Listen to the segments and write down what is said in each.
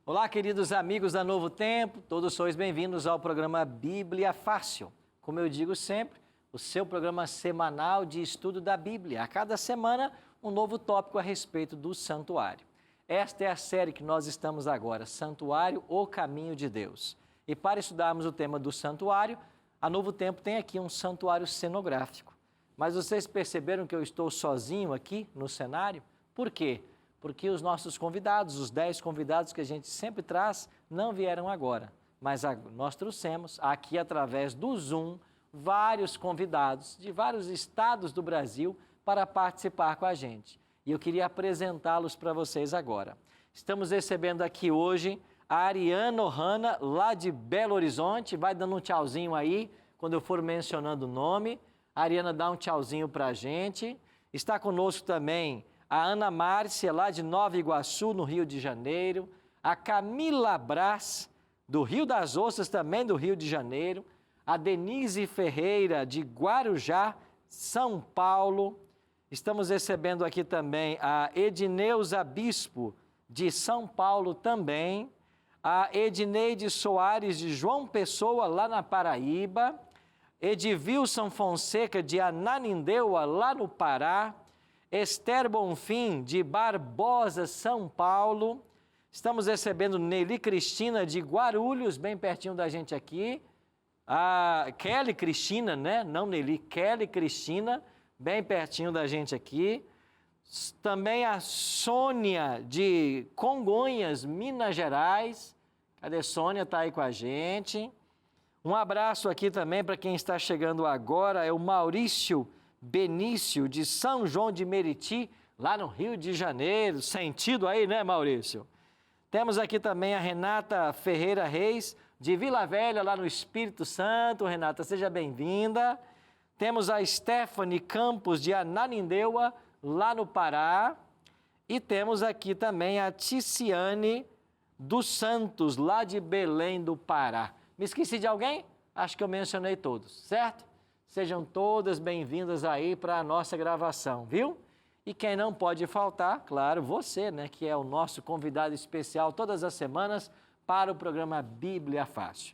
Olá, queridos amigos da Novo Tempo, todos sois bem-vindos ao programa Bíblia Fácil. Como eu digo sempre, o seu programa semanal de estudo da Bíblia. A cada semana, um novo tópico a respeito do santuário. Esta é a série que nós estamos agora, Santuário, o Caminho de Deus. E para estudarmos o tema do santuário, a Novo Tempo tem aqui um santuário cenográfico. Mas vocês perceberam que eu estou sozinho aqui no cenário? Por quê? Porque os nossos convidados, os 10 convidados que a gente sempre traz, não vieram agora. Mas nós trouxemos aqui através do Zoom vários convidados de vários estados do Brasil para participar com a gente. E eu queria apresentá-los para vocês agora. Estamos recebendo aqui hoje a Ariana Ohana, lá de Belo Horizonte. Vai dando um tchauzinho aí, quando eu for mencionando o nome. A Ariana dá um tchauzinho para a gente. Está conosco também a Ana Márcia, lá de Nova Iguaçu, no Rio de Janeiro. A Camila Brás, do Rio das Ostras, também do Rio de Janeiro. A Denise Ferreira, de Guarujá, São Paulo. Estamos recebendo aqui também a Edneuza Bispo, de São Paulo também. A Edneide Soares, de João Pessoa, lá na Paraíba. Edvilson Fonseca, de Ananindeua, lá no Pará. Esther Bonfim, de Barbosa, São Paulo. Estamos recebendo Nelly Cristina, de Guarulhos, bem pertinho da gente aqui. A Kelly Cristina, né? Não Nelly, Kelly Cristina, bem pertinho da gente aqui. Também a Sônia, de Congonhas, Minas Gerais. Cadê Sônia? Está aí com a gente. Um abraço aqui também para quem está chegando agora, é o Maurício Benício, de São João de Meriti, lá no Rio de Janeiro. Sentido aí, né, Maurício? Temos aqui também a Renata Ferreira Reis, de Vila Velha, lá no Espírito Santo. Renata, seja bem-vinda. Temos a Stephanie Campos, de Ananindeua, lá no Pará. E temos aqui também a Ticiane dos Santos, lá de Belém do Pará. Me esqueci de alguém? Acho que eu mencionei todos, certo? Sejam todas bem-vindas aí para a nossa gravação, viu? E quem não pode faltar, claro, você, né, que é o nosso convidado especial todas as semanas para o programa Bíblia Fácil.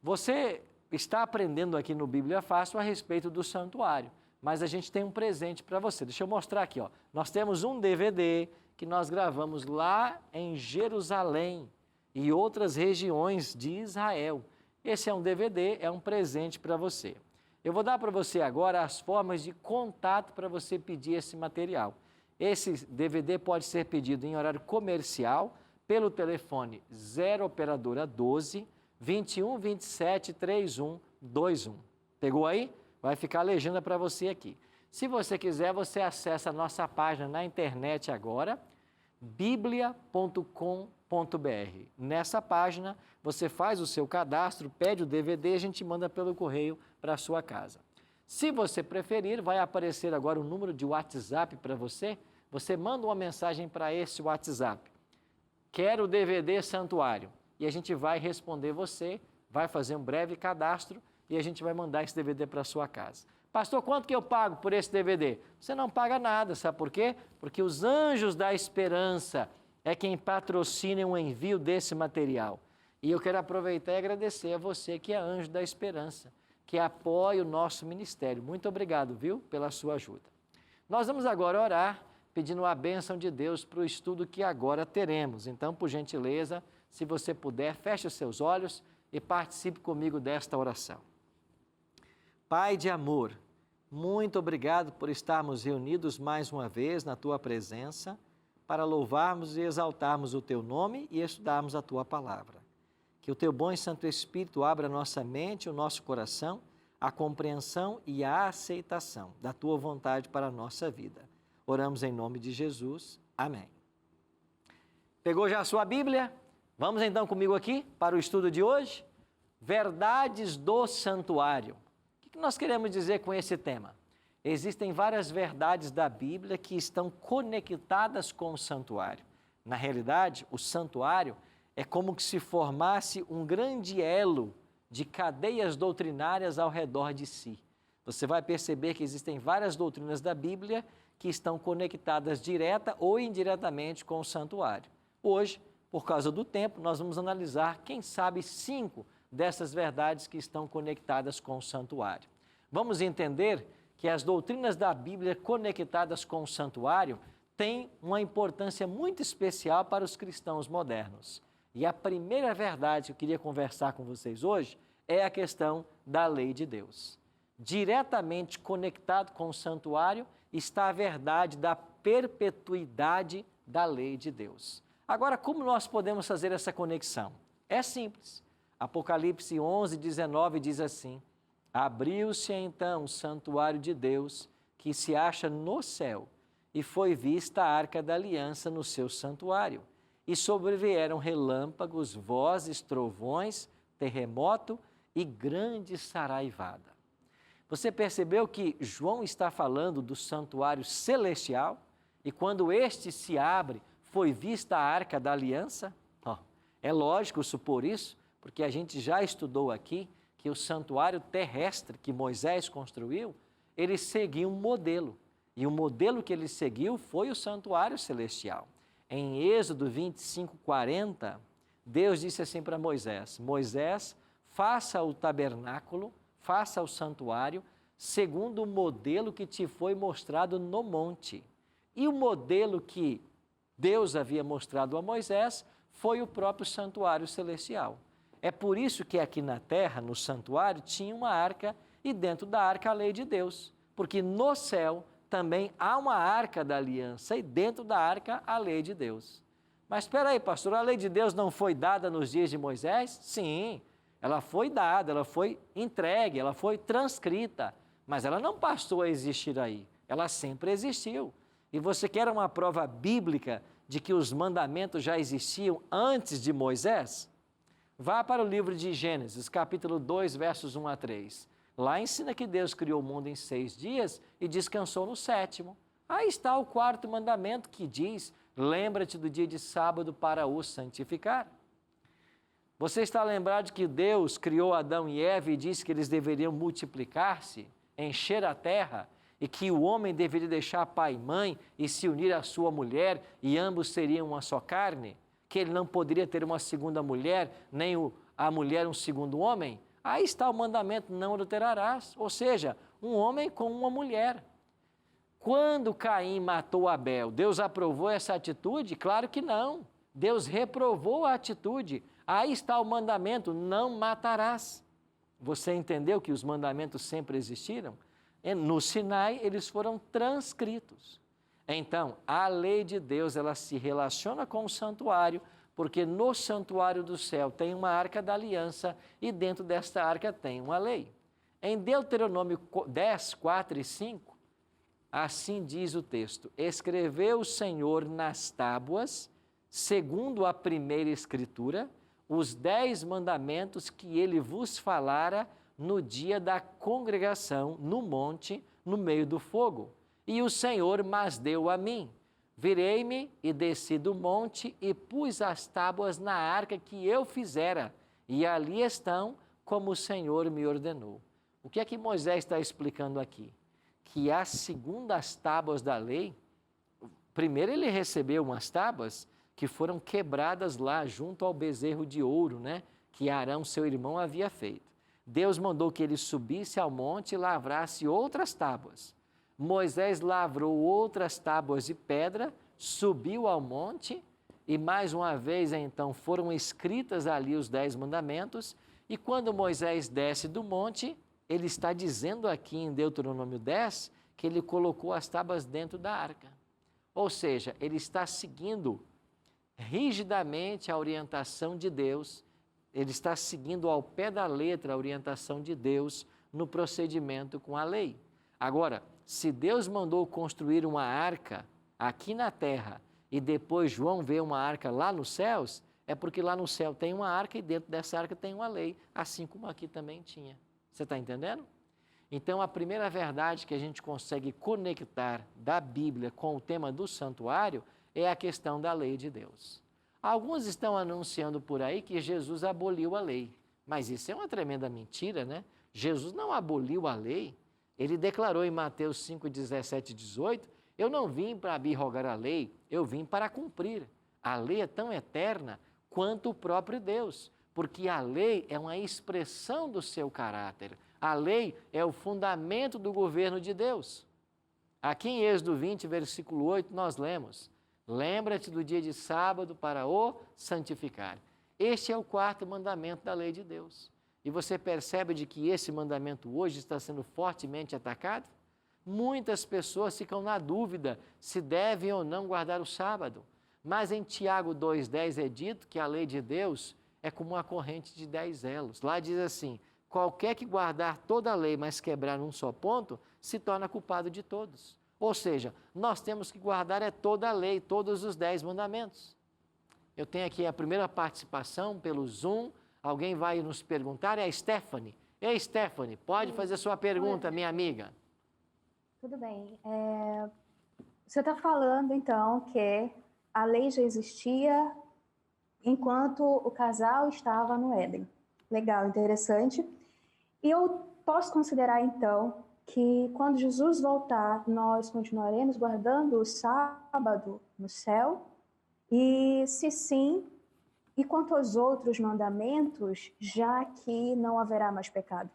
Você está aprendendo aqui no Bíblia Fácil a respeito do santuário, mas a gente tem um presente para você. Deixa eu mostrar aqui, ó. Nós temos um DVD que nós gravamos lá em Jerusalém e outras regiões de Israel. Esse é um DVD, é um presente para você. Eu vou dar para você agora as formas de contato para você pedir esse material. Esse DVD pode ser pedido em horário comercial pelo telefone 0 operadora 12 21 27 31 21. Pegou aí? Vai ficar a legenda para você aqui. Se você quiser, você acessa a nossa página na internet agora, biblia.com.br. Nessa página, você faz o seu cadastro, pede o DVD e a gente manda pelo correio para a sua casa. Se você preferir, vai aparecer agora o número de WhatsApp para você. Você manda uma mensagem para esse WhatsApp. Quero o DVD Santuário. E a gente vai responder você, vai fazer um breve cadastro e a gente vai mandar esse DVD para a sua casa. Pastor, quanto que eu pago por esse DVD? Você não paga nada, sabe por quê? Porque os Anjos da Esperança é quem patrocina o envio desse material. E eu quero aproveitar e agradecer a você que é Anjo da Esperança, que apoia o nosso ministério. Muito obrigado, viu, pela sua ajuda. Nós vamos agora orar, pedindo a bênção de Deus para o estudo que agora teremos. Então, por gentileza, se você puder, feche os seus olhos e participe comigo desta oração. Pai de amor, muito obrigado por estarmos reunidos mais uma vez na Tua presença, para louvarmos e exaltarmos o Teu nome e estudarmos a Tua palavra. Que o Teu bom e Santo Espírito abra a nossa mente, o nosso coração, a compreensão e a aceitação da Tua vontade para a nossa vida. Oramos em nome de Jesus. Amém. Pegou já a sua Bíblia? Vamos então comigo aqui para o estudo de hoje? Verdades do santuário. O que nós queremos dizer com esse tema? Existem várias verdades da Bíblia que estão conectadas com o santuário. Na realidade, o santuário é como se formasse um grande elo de cadeias doutrinárias ao redor de si. Você vai perceber que existem várias doutrinas da Bíblia que estão conectadas direta ou indiretamente com o santuário. Hoje, por causa do tempo, nós vamos analisar, quem sabe, 5 dessas verdades que estão conectadas com o santuário. Vamos entender que as doutrinas da Bíblia conectadas com o santuário têm uma importância muito especial para os cristãos modernos. E a primeira verdade que eu queria conversar com vocês hoje é a questão da lei de Deus. Diretamente conectado com o santuário está a verdade da perpetuidade da lei de Deus. Agora, como nós podemos fazer essa conexão? É simples. Apocalipse 11, 19 diz assim: abriu-se então o santuário de Deus, que se acha no céu, e foi vista a arca da aliança no seu santuário. E sobrevieram relâmpagos, vozes, trovões, terremoto e grande saraivada. Você percebeu que João está falando do santuário celestial? E quando este se abre, foi vista a arca da aliança? É lógico supor isso, porque a gente já estudou aqui que o santuário terrestre que Moisés construiu, ele seguiu um modelo. E o modelo que ele seguiu foi o santuário celestial. Em Êxodo 25, 40, Deus disse assim para Moisés: Moisés, faça o tabernáculo, faça o santuário, segundo o modelo que te foi mostrado no monte. E o modelo que Deus havia mostrado a Moisés foi o próprio santuário celestial. É por isso que aqui na terra, no santuário, tinha uma arca e dentro da arca a lei de Deus. Porque no céu também há uma arca da aliança e dentro da arca a lei de Deus. Mas espera aí, pastor, a lei de Deus não foi dada nos dias de Moisés? Sim, ela foi dada, ela foi entregue, ela foi transcrita, mas ela não passou a existir aí, ela sempre existiu. E você quer uma prova bíblica de que os mandamentos já existiam antes de Moisés? Vá para o livro de Gênesis, capítulo 2, versos 1 a 3. Lá ensina que Deus criou o mundo em 6 dias e descansou no 7º. Aí está o 4º mandamento que diz: lembra-te do dia de sábado para o santificar. Você está lembrado que Deus criou Adão e Eva e disse que eles deveriam multiplicar-se, encher a terra, e que o homem deveria deixar pai e mãe e se unir à sua mulher e ambos seriam uma só carne? Que ele não poderia ter uma segunda mulher, nem a mulher um segundo homem? Aí está o mandamento: não adulterarás, ou seja, um homem com uma mulher. Quando Caim matou Abel, Deus aprovou essa atitude? Claro que não. Deus reprovou a atitude. Aí está o mandamento: não matarás. Você entendeu que os mandamentos sempre existiram? No Sinai, eles foram transcritos. Então, a lei de Deus, ela se relaciona com o santuário, porque no santuário do céu tem uma arca da aliança e dentro desta arca tem uma lei. Em Deuteronômio 10, 4 e 5, assim diz o texto: escreveu o Senhor nas tábuas, segundo a primeira escritura, os 10 mandamentos que ele vos falara no dia da congregação, no monte, no meio do fogo. E o Senhor mas deu a mim. Virei-me e desci do monte e pus as tábuas na arca que eu fizera, e ali estão, como o Senhor me ordenou. O que é que Moisés está explicando aqui? Que as segundas tábuas da lei, primeiro ele recebeu umas tábuas que foram quebradas lá junto ao bezerro de ouro, né? Que Arão, seu irmão, havia feito. Deus mandou que ele subisse ao monte e lavrasse outras tábuas. Moisés lavrou outras tábuas de pedra, subiu ao monte e mais uma vez então foram escritas ali os 10 mandamentos. E quando Moisés desce do monte, ele está dizendo aqui em Deuteronômio 10 que ele colocou as tábuas dentro da arca. Ou seja, ele está seguindo rigidamente a orientação de Deus, ele está seguindo ao pé da letra a orientação de Deus no procedimento com a lei. Agora, se Deus mandou construir uma arca aqui na terra e depois João vê uma arca lá nos céus, é porque lá no céu tem uma arca e dentro dessa arca tem uma lei, assim como aqui também tinha. Você está entendendo? Então, a primeira verdade que a gente consegue conectar da Bíblia com o tema do santuário é a questão da lei de Deus. Alguns estão anunciando por aí que Jesus aboliu a lei, mas isso é uma tremenda mentira, né? Jesus não aboliu a lei. Ele declarou em Mateus 5, 17 e 18, eu não vim para abrogar a lei, eu vim para cumprir. A lei é tão eterna quanto o próprio Deus, porque a lei é uma expressão do seu caráter. A lei é o fundamento do governo de Deus. Aqui em Êxodo 20, versículo 8, nós lemos: lembra-te do dia de sábado para o santificar. Este é o quarto mandamento da lei de Deus. E você percebe de que esse mandamento hoje está sendo fortemente atacado? Muitas pessoas ficam na dúvida se devem ou não guardar o sábado. Mas em Tiago 2,10 é dito que a lei de Deus é como uma corrente de 10 elos. Lá diz assim: qualquer que guardar toda a lei, mas quebrar um só ponto, se torna culpado de todos. Ou seja, nós temos que guardar toda a lei, todos os 10 mandamentos. Eu tenho aqui a primeira participação pelo Zoom. Alguém vai nos perguntar, é a Stephanie. Ei, Stephanie, pode fazer sua pergunta, minha amiga. Tudo bem. Você está falando, então, que a lei já existia enquanto o casal estava no Éden. Legal, interessante. E eu posso considerar, então, que quando Jesus voltar, nós continuaremos guardando o sábado no céu? E se sim, e quanto aos outros mandamentos, já que não haverá mais pecado?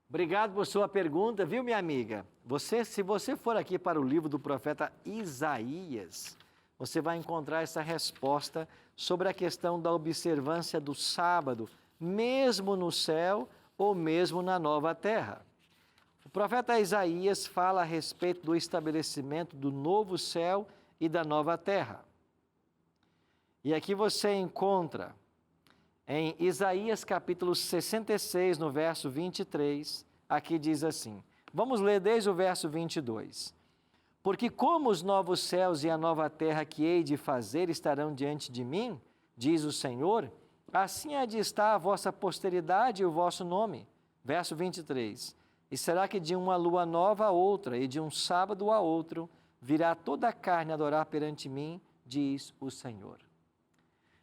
Obrigado por sua pergunta, viu, minha amiga? Se você for aqui para o livro do profeta Isaías, você vai encontrar essa resposta sobre a questão da observância do sábado, mesmo no céu ou mesmo na nova terra. O profeta Isaías fala a respeito do estabelecimento do novo céu e da nova terra. E aqui você encontra em Isaías capítulo 66, no verso 23, aqui diz assim, vamos ler desde o verso 22. Porque como os novos céus e a nova terra que hei de fazer estarão diante de mim, diz o Senhor, assim há de estar a vossa posteridade e o vosso nome. Verso 23. E será que de uma lua nova a outra e de um sábado a outro virá toda a carne adorar perante mim, diz o Senhor.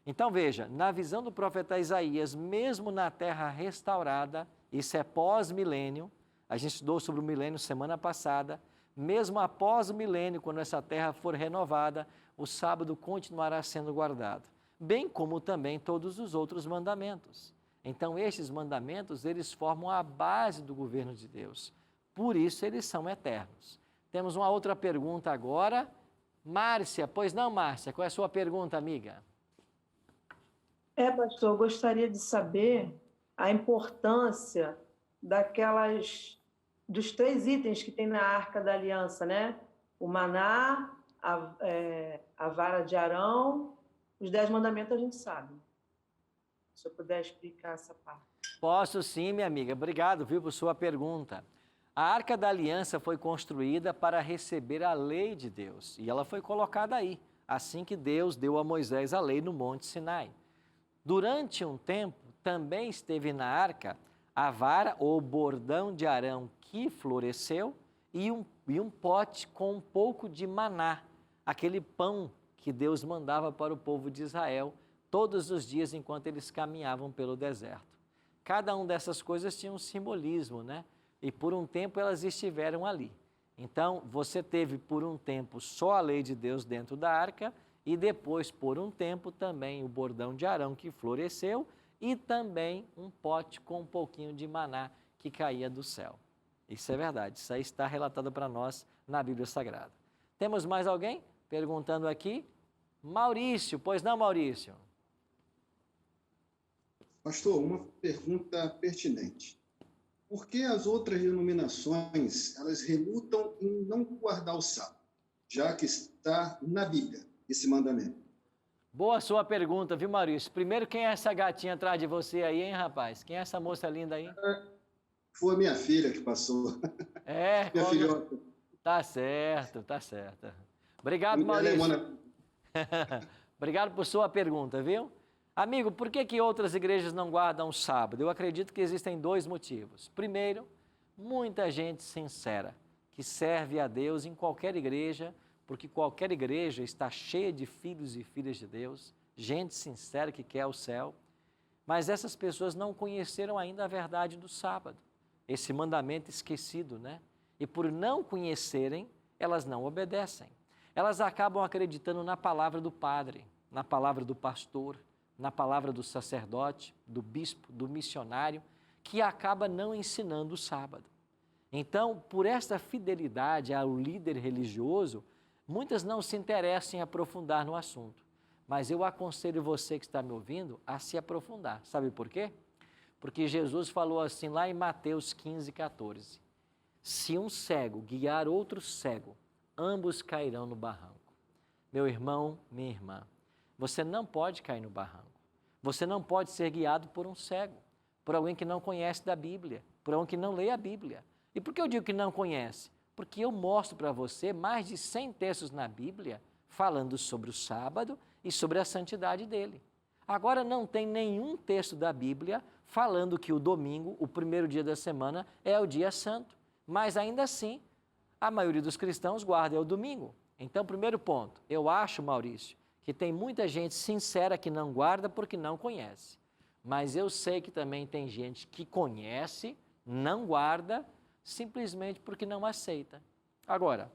Então veja, na visão do profeta Isaías, mesmo na terra restaurada, isso é pós-milênio, a gente estudou sobre o milênio semana passada, mesmo após o milênio, quando essa terra for renovada, o sábado continuará sendo guardado, bem como também todos os outros mandamentos. Então estes mandamentos, eles formam a base do governo de Deus, por isso eles são eternos. Temos uma outra pergunta agora, Márcia, pois não, Márcia, qual é a sua pergunta, amiga? Pastor, eu gostaria de saber a importância dos 3 itens que tem na Arca da Aliança, né? O maná, a vara de Arão, os 10 mandamentos a gente sabe. Se eu puder explicar essa parte. Posso sim, minha amiga. Obrigado, viu, por sua pergunta. A Arca da Aliança foi construída para receber a lei de Deus e ela foi colocada aí, assim que Deus deu a Moisés a lei no Monte Sinai. Durante um tempo, também esteve na arca a vara ou bordão de Arão que floresceu e um pote com um pouco de maná, aquele pão que Deus mandava para o povo de Israel todos os dias enquanto eles caminhavam pelo deserto. Cada uma dessas coisas tinha um simbolismo, né? E por um tempo elas estiveram ali. Então, você teve por um tempo só a lei de Deus dentro da arca, e depois, por um tempo, também o bordão de Arão que floresceu e também um pote com um pouquinho de maná que caía do céu. Isso é verdade, isso aí está relatado para nós na Bíblia Sagrada. Temos mais alguém perguntando aqui? Maurício, pois não, Maurício? Pastor, uma pergunta pertinente. Por que as outras denominações, elas relutam em não guardar o sábado, já que está na Bíblia esse mandamento? Boa sua pergunta, viu, Maurício? Primeiro, quem é essa gatinha atrás de você aí, hein, rapaz? Quem é essa moça linda aí? Foi a minha filha que passou. Minha filhota. Tá certo, tá certo. Obrigado, Maurício. Obrigado por sua pergunta, viu? Amigo, por que outras igrejas não guardam o sábado? Eu acredito que existem 2 motivos. Primeiro, muita gente sincera que serve a Deus em qualquer igreja, porque qualquer igreja está cheia de filhos e filhas de Deus, gente sincera que quer o céu, mas essas pessoas não conheceram ainda a verdade do sábado, esse mandamento esquecido, né? E por não conhecerem, elas não obedecem. elas acabam acreditando na palavra do padre, na palavra do pastor, na palavra do sacerdote, do bispo, do missionário, que acaba não ensinando o sábado. Então, por esta fidelidade ao líder religioso, muitas não se interessam em aprofundar no assunto. Mas eu aconselho você que está me ouvindo a se aprofundar. Sabe por quê? Porque Jesus falou assim lá em Mateus 15, 14. Se um cego guiar outro cego, ambos cairão no barranco. Meu irmão, minha irmã, você não pode cair no barranco. Você não pode ser guiado por um cego, por alguém que não conhece da Bíblia, por alguém que não lê a Bíblia. E por que eu digo que não conhece? Porque eu mostro para você mais de 100 textos na Bíblia falando sobre o sábado e sobre a santidade dele. Agora não tem nenhum texto da Bíblia falando que o domingo, o primeiro dia da semana, é o dia santo. Mas ainda assim, a maioria dos cristãos guarda o domingo. Então, primeiro ponto, eu acho, Maurício, que tem muita gente sincera que não guarda porque não conhece. Mas eu sei que também tem gente que conhece, não guarda, simplesmente porque não aceita. Agora,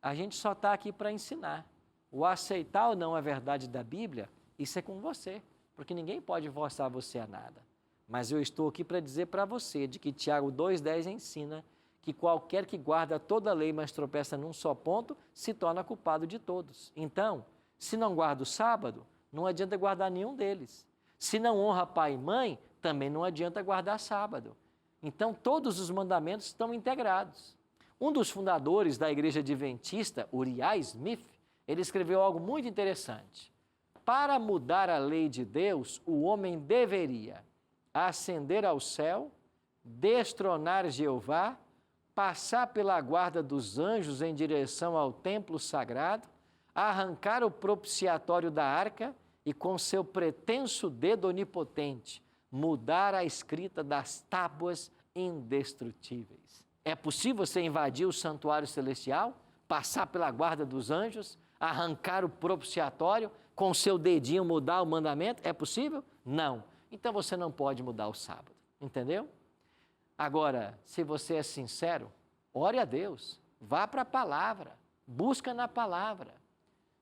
a gente só está aqui para ensinar. O aceitar ou não a verdade da Bíblia, isso é com você, porque ninguém pode forçar você a nada. Mas eu estou aqui para dizer para você de que Tiago 2,10 ensina que qualquer que guarda toda a lei, mas tropeça num só ponto, se torna culpado de todos. Então, se não guarda o sábado, não adianta guardar nenhum deles. Se não honra pai e mãe, também não adianta guardar sábado. Então, todos os mandamentos estão integrados. Um dos fundadores da Igreja Adventista, Uriah Smith, ele escreveu algo muito interessante. Para mudar a lei de Deus, o homem deveria ascender ao céu, destronar Jeová, passar pela guarda dos anjos em direção ao templo sagrado, arrancar o propiciatório da arca e, com seu pretenso dedo onipotente, mudar a escrita das tábuas indestrutíveis. É possível você invadir o santuário celestial, passar pela guarda dos anjos, arrancar o propiciatório, com seu dedinho mudar o mandamento? É possível? Não. Então você não pode mudar o sábado, entendeu? Agora, se você é sincero, ore a Deus, vá para a palavra, busca na palavra.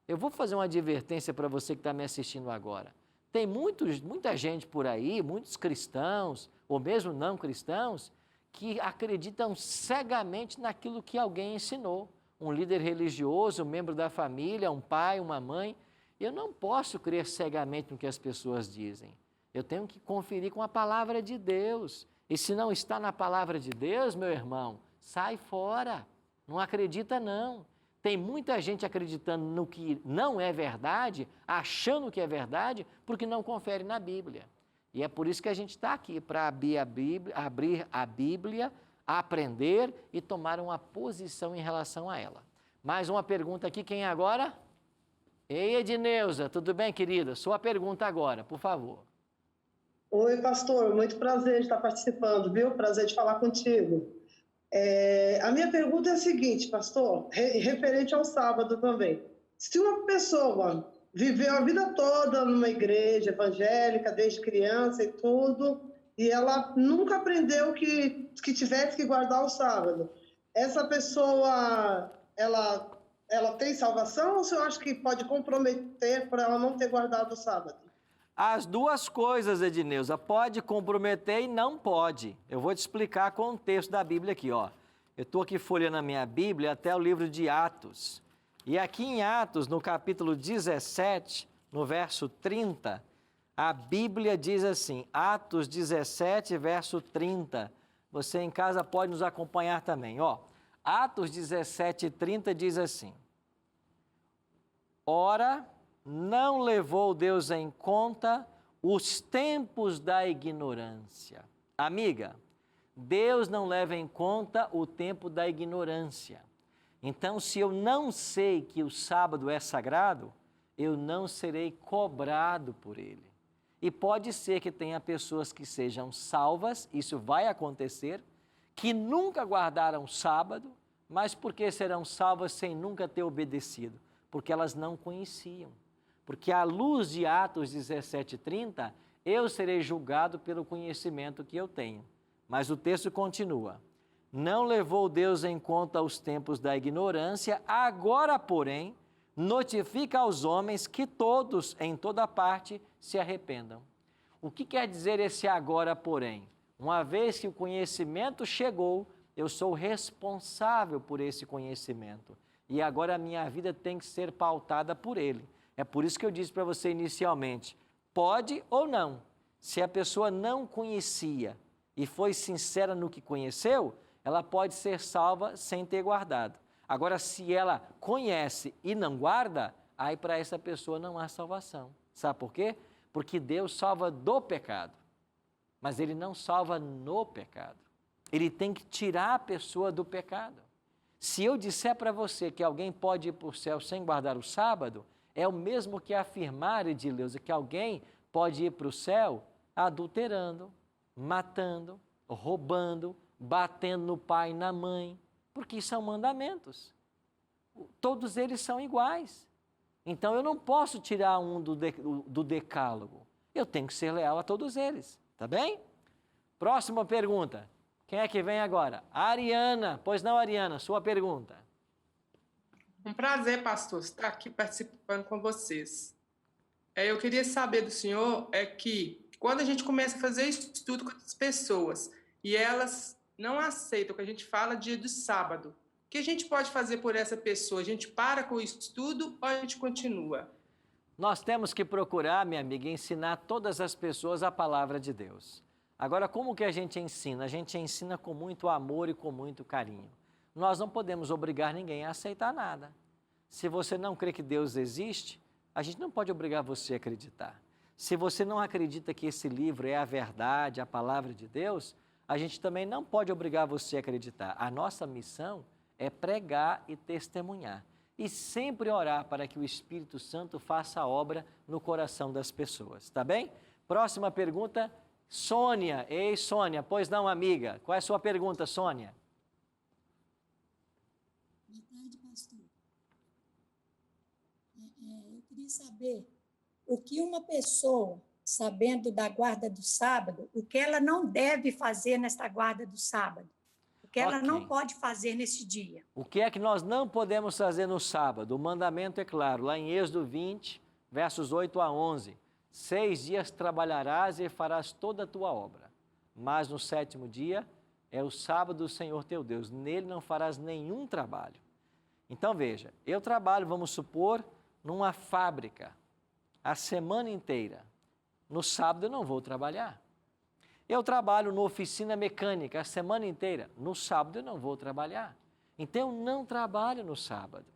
Eu vou fazer uma advertência para você que está me assistindo agora. Tem muita gente por aí, muitos cristãos, ou mesmo não cristãos, que acreditam cegamente naquilo que alguém ensinou. Um líder religioso, um membro da família, um pai, uma mãe. Eu não posso crer cegamente no que as pessoas dizem. Eu tenho que conferir com a palavra de Deus. E se não está na palavra de Deus, meu irmão, sai fora. Não acredita, não. Tem muita gente acreditando no que não é verdade, achando que é verdade, porque não confere na Bíblia. E é por isso que a gente está aqui, para abrir a Bíblia, aprender e tomar uma posição em relação a ela. Mais uma pergunta aqui, quem é agora? Ei, Edneuza, tudo bem, querida? Sua pergunta agora, por favor. Oi, pastor, muito prazer de estar participando, viu? Prazer de falar contigo. A minha pergunta é a seguinte, pastor, referente ao sábado também. Se uma pessoa viveu a vida toda numa igreja evangélica, desde criança e tudo, e ela nunca aprendeu que tivesse que guardar o sábado, essa pessoa, ela tem salvação ou você acha que pode comprometer por ela não ter guardado o sábado? As duas coisas, Edneuza, pode comprometer e não pode. Eu vou te explicar com o texto da Bíblia aqui, ó. Eu estou aqui folheando a minha Bíblia até o livro de Atos. E aqui em Atos, no capítulo 17, no verso 30, a Bíblia diz assim, Atos 17, verso 30. Você em casa pode nos acompanhar também, ó. Atos 17, 30 diz assim, ora, não levou Deus em conta os tempos da ignorância. Amiga, Deus não leva em conta o tempo da ignorância. Então, se eu não sei que o sábado é sagrado, eu não serei cobrado por ele. E pode ser que tenha pessoas que sejam salvas, isso vai acontecer, que nunca guardaram sábado, mas porque serão salvas sem nunca ter obedecido? Porque elas não conheciam. Porque à luz de Atos 17:30, eu serei julgado pelo conhecimento que eu tenho. Mas o texto continua. Não levou Deus em conta os tempos da ignorância, agora, porém, notifica aos homens que todos, em toda parte, se arrependam. O que quer dizer esse agora, porém? Uma vez que o conhecimento chegou, eu sou responsável por esse conhecimento. E agora a minha vida tem que ser pautada por ele. É por isso que eu disse para você inicialmente, pode ou não. Se a pessoa não conhecia e foi sincera no que conheceu, ela pode ser salva sem ter guardado. Agora, se ela conhece e não guarda, aí para essa pessoa não há salvação. Sabe por quê? Porque Deus salva do pecado, mas Ele não salva no pecado. Ele tem que tirar a pessoa do pecado. Se eu disser para você que alguém pode ir para o céu sem guardar o sábado, é o mesmo que afirmar, Edileuza, que alguém pode ir para o céu adulterando, matando, roubando, batendo no pai e na mãe, porque são mandamentos. Todos eles são iguais. Então, eu não posso tirar um do decálogo. Eu tenho que ser leal a todos eles, tá bem? Próxima pergunta. Quem é que vem agora? Ariana. Pois não, Ariana, sua pergunta. Um prazer, pastor, estar aqui participando com vocês. Eu queria saber do senhor que quando a gente começa a fazer estudo com as pessoas e elas não aceitam que a gente fala dia do sábado, o que a gente pode fazer por essa pessoa? A gente para com o estudo ou a gente continua? Nós temos que procurar, minha amiga, ensinar todas as pessoas a palavra de Deus. Agora, como que a gente ensina? A gente ensina com muito amor e com muito carinho. Nós não podemos obrigar ninguém a aceitar nada. Se você não crê que Deus existe, a gente não pode obrigar você a acreditar. Se você não acredita que esse livro é a verdade, a palavra de Deus, a gente também não pode obrigar você a acreditar. A nossa missão é pregar e testemunhar. E sempre orar para que o Espírito Santo faça a obra no coração das pessoas, tá bem? Próxima pergunta, Sônia. Ei, Sônia, pois não, amiga? Qual é a sua pergunta, Sônia? Boa tarde, pastor. Eu queria saber o que uma pessoa, sabendo da guarda do sábado, o que ela não deve fazer nesta guarda do sábado, o que ela não pode fazer nesse dia. O que é que nós não podemos fazer no sábado? O mandamento é claro, lá em Êxodo 20, versos 8 a 11. 6 dias trabalharás e farás toda a tua obra, mas no 7º dia é o sábado do Senhor teu Deus, nele não farás nenhum trabalho. Então veja, eu trabalho, vamos supor, numa fábrica a semana inteira. No sábado eu não vou trabalhar. Eu trabalho na oficina mecânica a semana inteira. No sábado eu não vou trabalhar. Então eu não trabalho no sábado.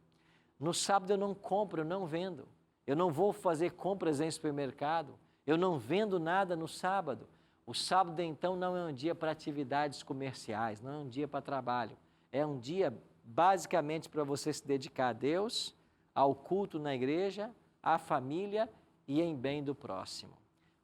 No sábado eu não compro, eu não vendo. Eu não vou fazer compras em supermercado. Eu não vendo nada no sábado. O sábado, então, não é um dia para atividades comerciais, não é um dia para trabalho. É um dia, basicamente, para você se dedicar a Deus, ao culto na igreja, à família e em bem do próximo.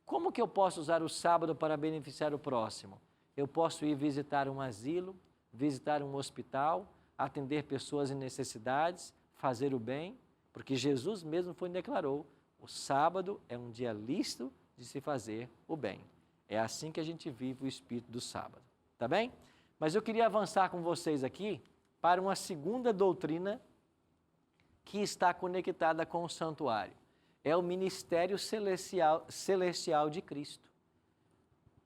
Como que eu posso usar o sábado para beneficiar o próximo? Eu posso ir visitar um asilo, visitar um hospital, atender pessoas em necessidades, fazer o bem, porque Jesus mesmo foi e declarou, o sábado é um dia lícito de se fazer o bem. É assim que a gente vive o espírito do sábado, tá bem? Mas eu queria avançar com vocês aqui para uma segunda doutrina que está conectada com o santuário. É o ministério celestial de Cristo.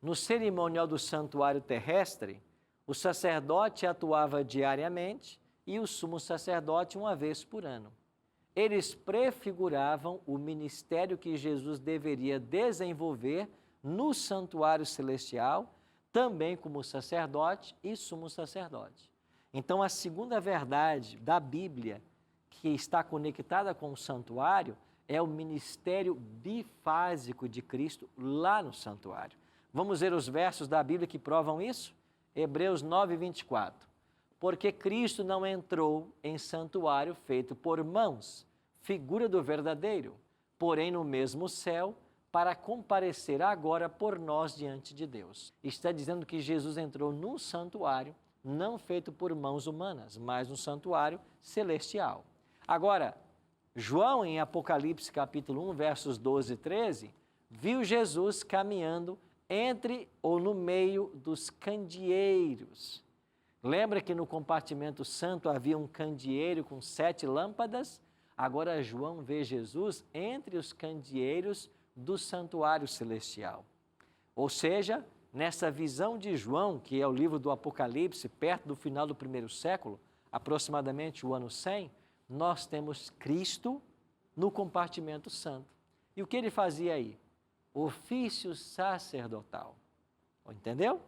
No cerimonial do santuário terrestre, o sacerdote atuava diariamente e o sumo sacerdote uma vez por ano. Eles prefiguravam o ministério que Jesus deveria desenvolver no santuário celestial, também como sacerdote e sumo sacerdote. Então, a segunda verdade da Bíblia, que está conectada com o santuário, é o ministério bifásico de Cristo lá no santuário. Vamos ver os versos da Bíblia que provam isso? Hebreus 9, 24. Porque Cristo não entrou em santuário feito por mãos, figura do verdadeiro, porém no mesmo céu, para comparecer agora por nós diante de Deus. Está dizendo que Jesus entrou num santuário, não feito por mãos humanas, mas um santuário celestial. Agora, João, em Apocalipse capítulo 1, versos 12 e 13, viu Jesus caminhando entre ou no meio dos candeeiros. Lembra que no compartimento santo havia um candeeiro com 7 lâmpadas? Agora João vê Jesus entre os candeeiros do santuário celestial. Ou seja, nessa visão de João, que é o livro do Apocalipse, perto do final do primeiro século, aproximadamente o ano 100, nós temos Cristo no compartimento santo. E o que ele fazia aí? Ofício sacerdotal. Entendeu?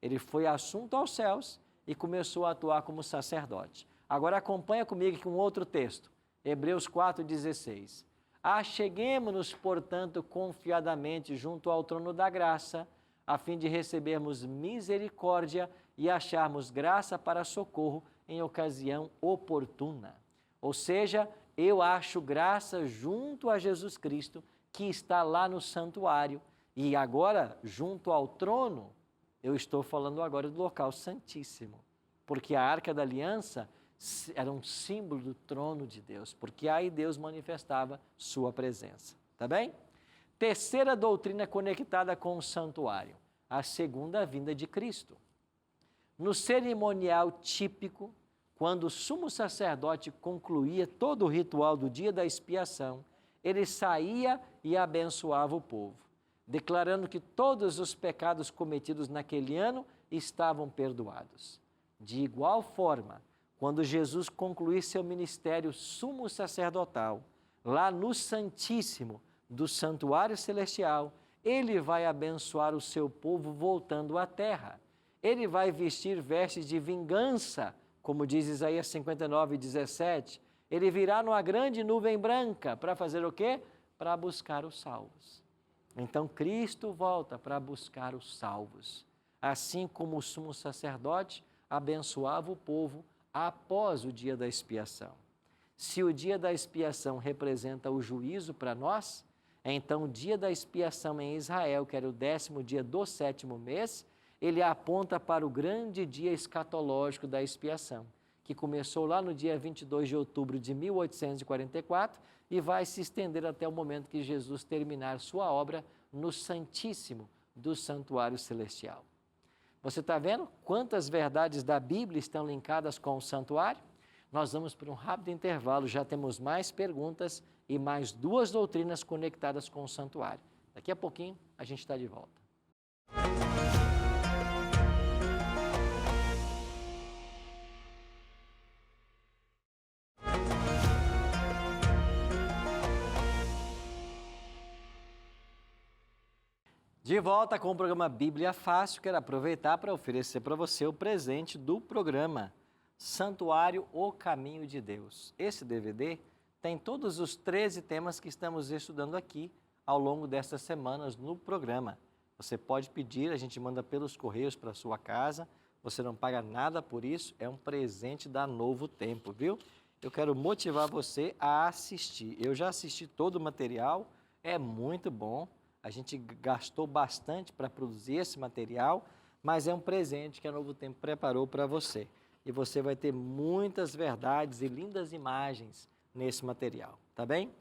Ele foi assunto aos céus e começou a atuar como sacerdote. Agora acompanha comigo com outro texto, Hebreus 4,16. Acheguemo-nos, portanto, confiadamente junto ao trono da graça, a fim de recebermos misericórdia e acharmos graça para socorro em ocasião oportuna. Ou seja, eu acho graça junto a Jesus Cristo, que está lá no santuário, e agora, junto ao trono, eu estou falando agora do local santíssimo, porque a Arca da Aliança era um símbolo do trono de Deus, porque aí Deus manifestava sua presença, tá bem? Terceira doutrina conectada com o santuário, a segunda vinda de Cristo. No cerimonial típico, quando o sumo sacerdote concluía todo o ritual do dia da expiação, ele saía e abençoava o povo, declarando que todos os pecados cometidos naquele ano estavam perdoados. De igual forma, quando Jesus concluir seu ministério sumo sacerdotal, lá no Santíssimo do Santuário Celestial, ele vai abençoar o seu povo voltando à terra. Ele vai vestir vestes de vingança, como diz Isaías 59:17. Ele virá numa grande nuvem branca para fazer o quê? Para buscar os salvos. Então, Cristo volta para buscar os salvos, assim como o sumo sacerdote abençoava o povo após o dia da expiação. Se o dia da expiação representa o juízo para nós, então o dia da expiação em Israel, que era o 10º dia do 7º mês, ele aponta para o grande dia escatológico da expiação, que começou lá no dia 22 de outubro de 1844 e vai se estender até o momento que Jesus terminar sua obra no Santíssimo do Santuário Celestial. Você está vendo quantas verdades da Bíblia estão linkadas com o santuário? Nós vamos para um rápido intervalo, já temos mais perguntas e mais 2 doutrinas conectadas com o santuário. Daqui a pouquinho a gente está de volta. De volta com o programa Bíblia Fácil, quero aproveitar para oferecer para você o presente do programa Santuário, o Caminho de Deus. Esse DVD tem todos os 13 temas que estamos estudando aqui ao longo destas semanas no programa. Você pode pedir, a gente manda pelos correios para a sua casa, você não paga nada por isso, é um presente da Novo Tempo, viu? Eu quero motivar você a assistir. Eu já assisti todo o material, é muito bom. A gente gastou bastante para produzir esse material, mas é um presente que a Novo Tempo preparou para você. E você vai ter muitas verdades e lindas imagens nesse material, tá bem?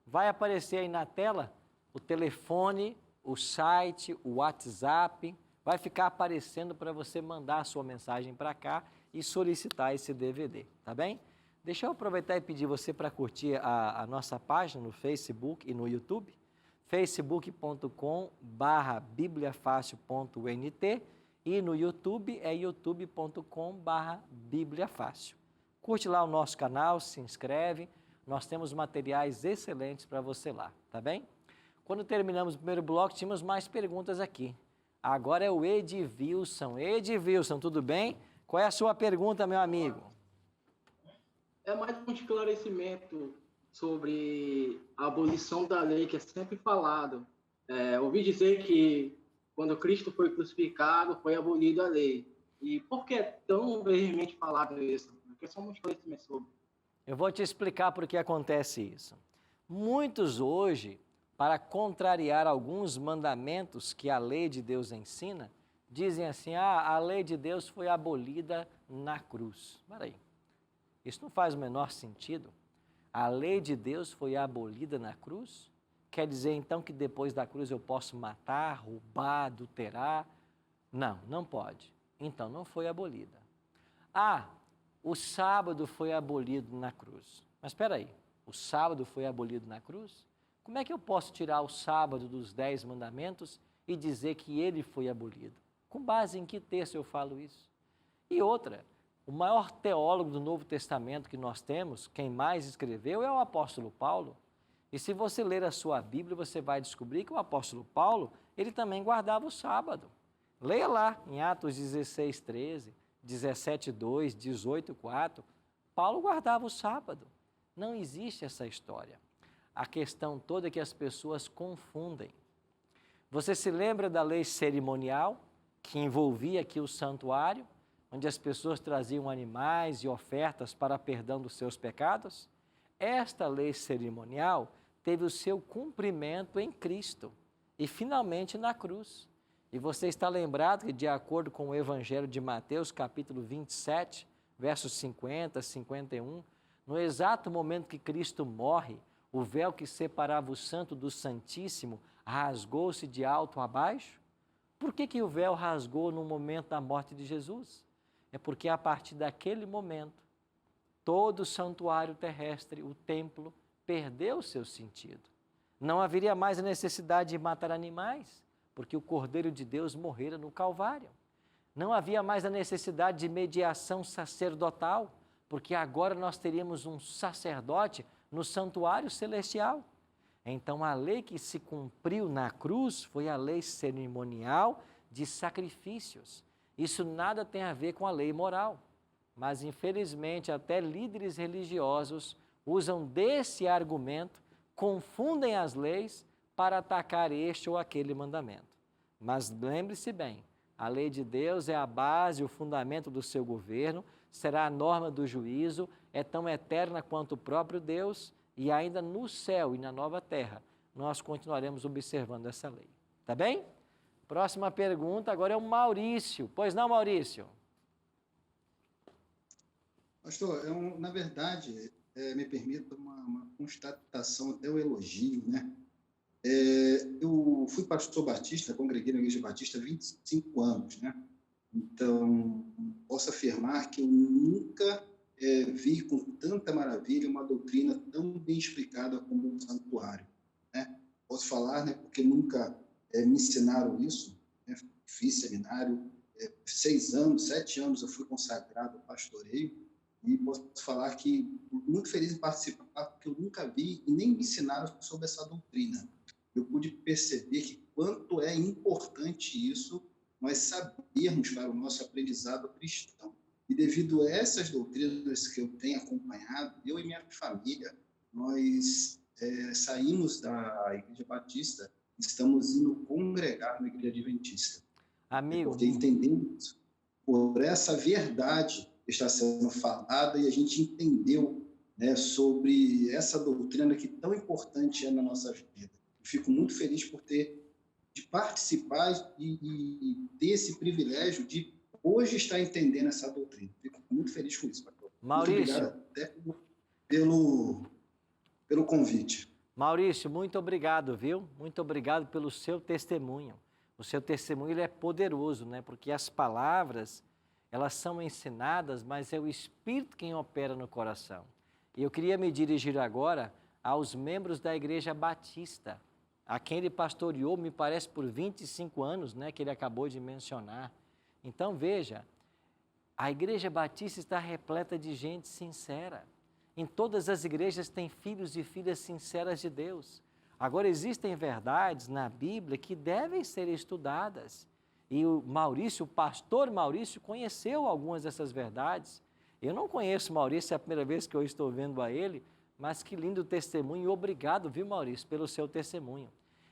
Vai aparecer aí na tela o telefone, o site, o WhatsApp, vai ficar aparecendo para você mandar a sua mensagem para cá e solicitar esse DVD, tá bem? Deixa eu aproveitar e pedir você para curtir a nossa página no Facebook e no YouTube, facebook.com/bibliafácil.nt e no YouTube é youtube.com/bibliafácil. Curte lá o nosso canal, se inscreve, nós temos materiais excelentes para você lá, tá bem? Quando terminamos o primeiro bloco, tínhamos mais perguntas aqui. Agora é o Edvilson. Edvilson, tudo bem? Qual é a sua pergunta, meu amigo? É mais um esclarecimento sobre a abolição da lei, que é sempre falado. Ouvi dizer que quando Cristo foi crucificado, foi abolida a lei. E por que é tão veemente falado isso? Porque só um esclarecimento sobre. Eu vou te explicar por que acontece isso. Muitos hoje, para contrariar alguns mandamentos que a lei de Deus ensina, dizem assim, a lei de Deus foi abolida na cruz. Espera aí, isso não faz o menor sentido. A lei de Deus foi abolida na cruz? Quer dizer, então, que depois da cruz eu posso matar, roubar, adulterar? Não, não pode. Então, não foi abolida. O sábado foi abolido na cruz. Mas espera aí, O sábado foi abolido na cruz? Como é que eu posso tirar o sábado dos 10 mandamentos e dizer que ele foi abolido? Com base em que texto eu falo isso? E outra, o maior teólogo do Novo Testamento que nós temos, quem mais escreveu, é o apóstolo Paulo. E se você ler a sua Bíblia, você vai descobrir que o apóstolo Paulo, ele também guardava o sábado. Leia lá em Atos 16, 13, 17, 2, 18, 4. Paulo guardava o sábado. Não existe essa história. A questão toda é que as pessoas confundem. Você se lembra da lei cerimonial, que envolvia aqui o santuário, onde as pessoas traziam animais e ofertas para perdão dos seus pecados? Esta lei cerimonial teve o seu cumprimento em Cristo e finalmente na cruz. E você está lembrado que, de acordo com o Evangelho de Mateus, capítulo 27, versos 50, 51, no exato momento que Cristo morre, o véu que separava o santo do santíssimo rasgou-se de alto a baixo? Por que o véu rasgou no momento da morte de Jesus? É porque a partir daquele momento, todo o santuário terrestre, o templo, perdeu o seu sentido. Não haveria mais a necessidade de matar animais, porque o Cordeiro de Deus morrera no Calvário. Não havia mais a necessidade de mediação sacerdotal, porque agora nós teríamos um sacerdote no santuário celestial. Então, a lei que se cumpriu na cruz foi a lei cerimonial de sacrifícios. Isso nada tem a ver com a lei moral. Mas, infelizmente, até líderes religiosos usam desse argumento, confundem as leis para atacar este ou aquele mandamento. Mas lembre-se bem, a lei de Deus é a base, o fundamento do seu governo, será a norma do juízo, é tão eterna quanto o próprio Deus, e ainda no céu e na nova terra, nós continuaremos observando essa lei. Tá bem? Próxima pergunta agora é o Maurício. Pois não, Maurício? Pastor, na verdade, me permita uma constatação, até um elogio, né? Eu fui pastor batista, congreguei na Igreja Batista há 25 anos, né? Então, posso afirmar que eu nunca vi com tanta maravilha uma doutrina tão bem explicada como um santuário, né? Posso falar, né, porque nunca me ensinaram isso, né? Fiz seminário, 6 anos, 7 anos eu fui consagrado ao pastoreio, e posso falar que muito feliz em participar, porque eu nunca vi e nem me ensinaram sobre essa doutrina. Eu pude perceber que quanto é importante isso, nós sabermos para o nosso aprendizado cristão. E devido a essas doutrinas que eu tenho acompanhado, eu e minha família, nós saímos da Igreja Batista, estamos indo congregar na Igreja Adventista. Amigo. Porque entendemos por essa verdade que está sendo falada e a gente entendeu, né, sobre essa doutrina que tão importante é na nossa vida. Eu fico muito feliz por de participar e ter esse privilégio de hoje estar entendendo essa doutrina. Fico muito feliz com isso, pastor. Maurício. Muito obrigado até pelo convite. Maurício, muito obrigado, viu? Muito obrigado pelo seu testemunho. O seu testemunho ele é poderoso, né? Porque as palavras, elas são ensinadas, mas é o Espírito quem opera no coração. E eu queria me dirigir agora aos membros da Igreja Batista, a quem ele pastoreou, me parece, por 25 anos, né, que ele acabou de mencionar. Então, veja, a Igreja Batista está repleta de gente sincera. Em todas as igrejas tem filhos e filhas sinceras de Deus. Agora, existem verdades na Bíblia que devem ser estudadas. E o pastor Maurício, conheceu algumas dessas verdades. Eu não conheço Maurício, é a primeira vez que eu estou vendo a ele, mas que lindo testemunho. Obrigado, viu, Maurício, pelo seu testemunho.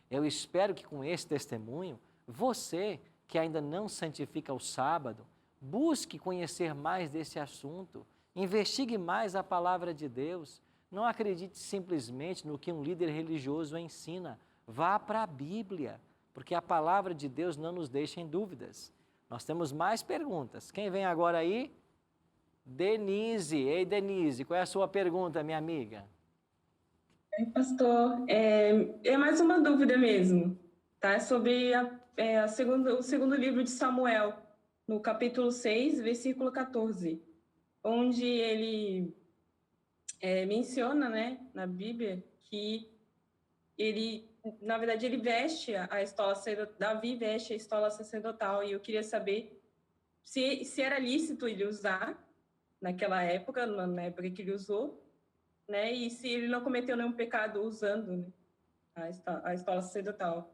Eu espero que com esse testemunho, você que ainda não santifica o sábado, busque conhecer mais desse assunto, investigue mais a palavra de Deus. Não acredite simplesmente no que um líder religioso ensina. Vá para a Bíblia, porque a palavra de Deus não nos deixa em dúvidas. Nós temos mais perguntas. Quem vem agora aí? Denise. Ei, Denise, qual é a sua pergunta, minha amiga? Oi, pastor. É mais uma dúvida mesmo, tá? Sobre o segundo livro de Samuel, no capítulo 6, versículo 14, onde ele menciona, né, na Bíblia, que ele, na verdade, ele veste a estola sacerdotal, Davi veste a estola sacerdotal, e eu queria saber se era lícito ele usar naquela época, na época que ele usou, né, e se ele não cometeu nenhum pecado usando, né, a estola sacerdotal.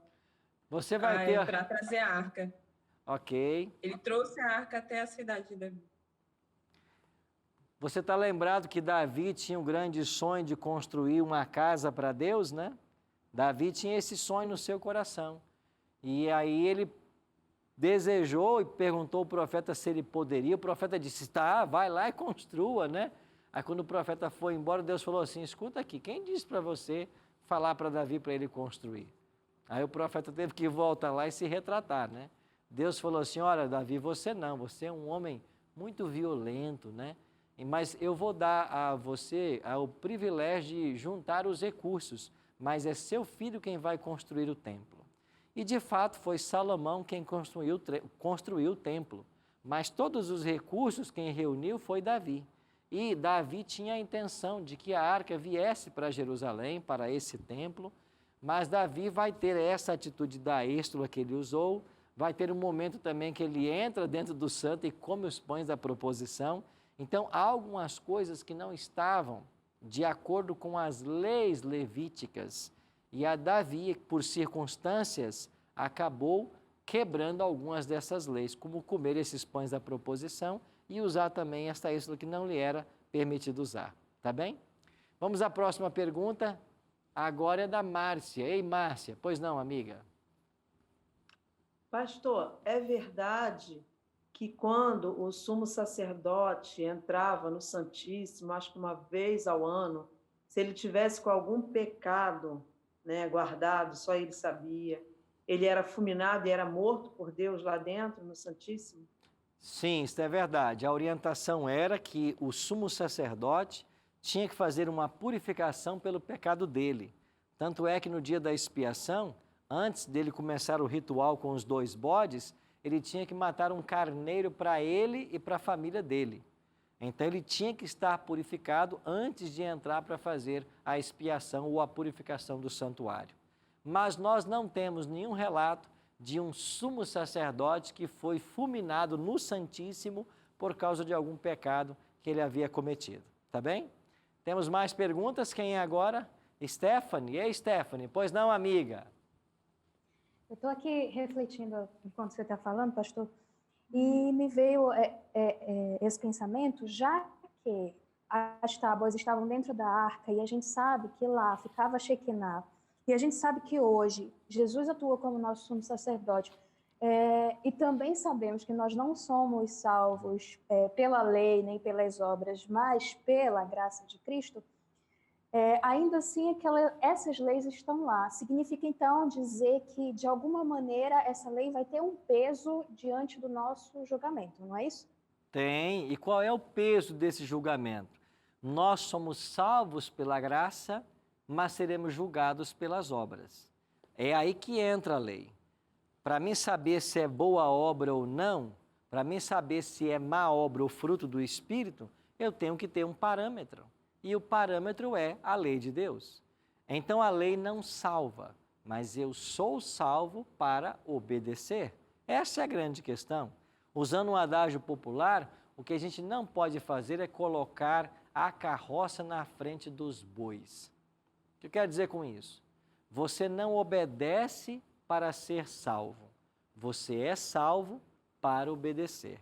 Você vai ter... Para trazer a arca. Ok. Ele trouxe a arca até a cidade de Davi. Você está lembrado que Davi tinha um grande sonho de construir uma casa para Deus, né? Davi tinha esse sonho no seu coração. E aí ele desejou e perguntou ao profeta se ele poderia. O profeta disse, tá, vai lá e construa, né? Aí quando o profeta foi embora, Deus falou assim, escuta aqui, quem disse para você falar para Davi para ele construir? Aí o profeta teve que voltar lá e se retratar, né? Deus falou assim, olha, Davi, você é um homem muito violento, né? Mas eu vou dar a você o privilégio de juntar os recursos, mas é seu filho quem vai construir o templo. E de fato foi Salomão quem construiu o templo, mas todos os recursos quem reuniu foi Davi. E Davi tinha a intenção de que a arca viesse para Jerusalém, para esse templo, mas Davi vai ter essa atitude da êstola que ele usou, vai ter um momento também que ele entra dentro do santo e come os pães da proposição. Então, há algumas coisas que não estavam de acordo com as leis levíticas. E a Davi, por circunstâncias, acabou quebrando algumas dessas leis, como comer esses pães da proposição e usar também esta êstola que não lhe era permitido usar. Tá bem? Vamos à próxima pergunta. Agora é da Márcia. Ei, Márcia. Pois não, amiga? Pastor, é verdade que quando o sumo sacerdote entrava no Santíssimo, acho que uma vez ao ano, se ele tivesse com algum pecado, né, guardado, só ele sabia, ele era fulminado e era morto por Deus lá dentro, no Santíssimo? Sim, isso é verdade. A orientação era que o sumo sacerdote tinha que fazer uma purificação pelo pecado dele. Tanto é que no dia da expiação, antes dele começar o ritual com os 2 bodes, ele tinha que matar um carneiro para ele e para a família dele. Então ele tinha que estar purificado antes de entrar para fazer a expiação ou a purificação do santuário. Mas nós não temos nenhum relato de um sumo sacerdote que foi fulminado no Santíssimo por causa de algum pecado que ele havia cometido. Tá bem? Temos mais perguntas? Quem é agora? Stephanie. Ei, Stephanie. Pois não, amiga? Eu estou aqui refletindo enquanto você está falando, pastor, e me veio esse pensamento, já que as tábuas estavam dentro da arca e a gente sabe que lá ficava a Shekinah, e a gente sabe que hoje Jesus atua como nosso sumo sacerdote, e também sabemos que nós não somos salvos pela lei nem pelas obras, mas pela graça de Cristo, ainda assim essas leis estão lá. Significa então dizer que, de alguma maneira, essa lei vai ter um peso diante do nosso julgamento, não é isso? Tem. E qual é o peso desse julgamento? Nós somos salvos pela graça, mas seremos julgados pelas obras. É aí que entra a lei. Para mim saber se é boa obra ou não, para mim saber se é má obra ou fruto do Espírito, eu tenho que ter um parâmetro. E o parâmetro é a lei de Deus. Então a lei não salva, mas eu sou salvo para obedecer. Essa é a grande questão. Usando um adágio popular, o que a gente não pode fazer é colocar a carroça na frente dos bois. O que eu quero dizer com isso? Você não obedece para ser salvo. Você é salvo para obedecer.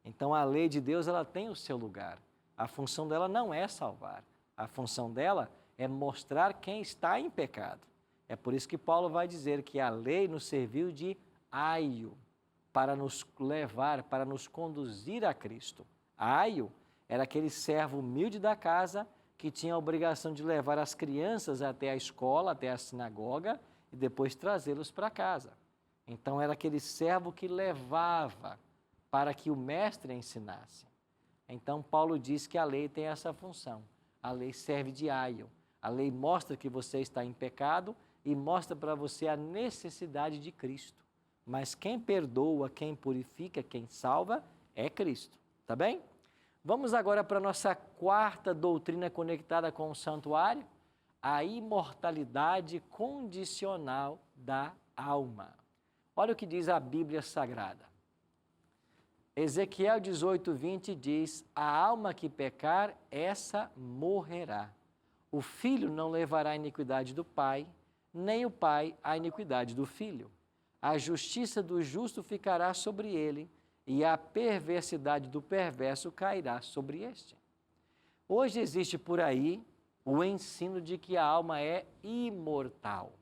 Então a lei de Deus ela tem o seu lugar. A função dela não é salvar. A função dela é mostrar quem está em pecado. É por isso que Paulo vai dizer que a lei nos serviu de aio para nos levar, para nos conduzir a Cristo. Aio era aquele servo humilde da casa que tinha a obrigação de levar as crianças até a escola, até a sinagoga e depois trazê-los para casa. Então era aquele servo que levava para que o mestre ensinasse. Então, Paulo diz que a lei tem essa função. A lei serve de aio. A lei mostra que você está em pecado e mostra para você a necessidade de Cristo. Mas quem perdoa, quem purifica, quem salva é Cristo. Tá bem? Vamos agora para a nossa quarta doutrina conectada com o santuário, a imortalidade condicional da alma. Olha o que diz a Bíblia Sagrada. Ezequiel 18:20 diz: a alma que pecar, essa morrerá. O filho não levará a iniquidade do pai, nem o pai a iniquidade do filho. A justiça do justo ficará sobre ele, e a perversidade do perverso cairá sobre este. Hoje existe por aí o ensino de que a alma é imortal.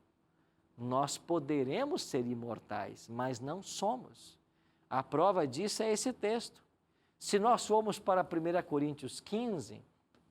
Nós poderemos ser imortais, mas não somos. A prova disso é esse texto. Se nós formos para 1 Coríntios 15,